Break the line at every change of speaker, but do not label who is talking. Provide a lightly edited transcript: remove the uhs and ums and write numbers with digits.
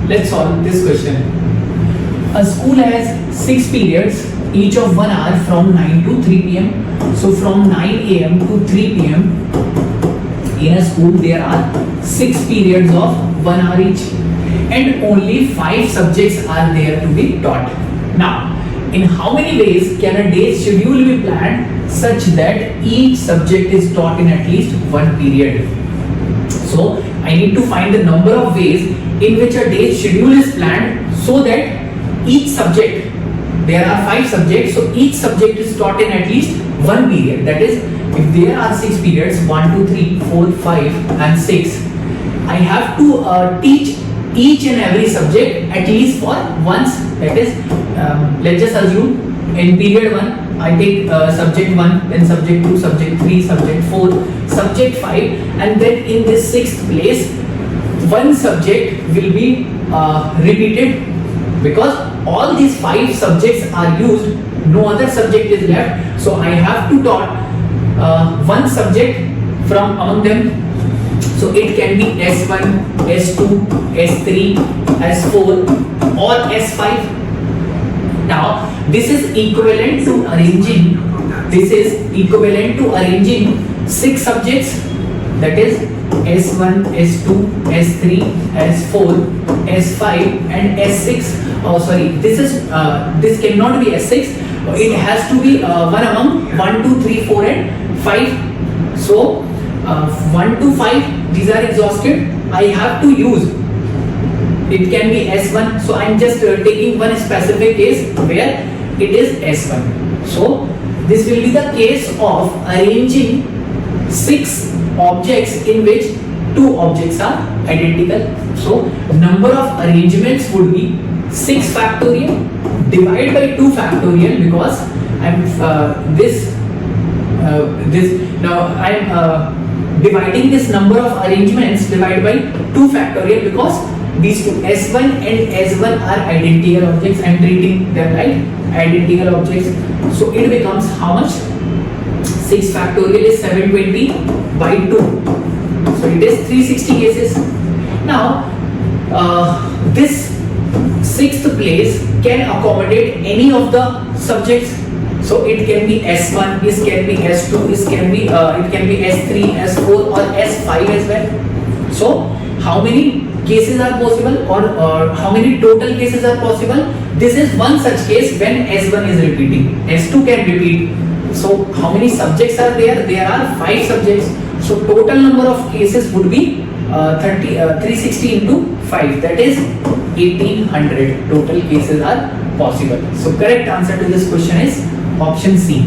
Let's solve this question. A school has 6 periods, each of 1 hour from 9 to 3 p.m. So from 9 a.m. to 3 p.m. in a school there are 6 periods of 1 hour each, and only 5 subjects are there to be taught. Now, in how many ways can a day's schedule be planned such that each subject is taught in at least 1 period? So I need to find the number of ways in which a day's schedule is planned so that each subject, there are 5 subjects, so each subject is taught in at least 1 period. That is, if there are 6 periods, 1, 2, 3, 4, 5 and 6, I have to teach each and every subject at least for once. That is, let's just assume in period 1 I take subject 1, then subject 2, subject 3, subject 4, subject 5, and then in this 6th place one subject will be repeated, because all these 5 subjects are used, no other subject is left, so I have to taught one subject from among them. So it can be S1, S2, S3, S4 or S5. Now this is equivalent to arranging 6 subjects, that is S1, S2, S3, S4, S5 and S6. Oh sorry, this cannot be S6, it has to be one among 1, 2, 3, 4 and 5. So 1 to 5, these are exhausted. I have to use, it can be S1, so I am just taking one specific case where it is S1. So this will be the case of arranging 6 objects in which 2 objects are identical. So number of arrangements would be 6 factorial divided by 2 factorial, because I'm dividing this number of arrangements divided by 2 factorial, because these two S1 and S1 are identical objects. I am treating them like identical objects. So it becomes how much? 6 factorial is 720 by 2. So it is 360 cases. Now this 6th place can accommodate any of the subjects. So it can be S1, it can be S2, it can be S3, S4 or S5 as well. So how many cases are possible, or how many total cases are possible? This is one such case when S1 is repeating, S2 can repeat. So how many subjects are there? There are 5 subjects. So total number of cases would be 360 into 5, that is 1800 total cases are possible. So correct answer to this question is option C.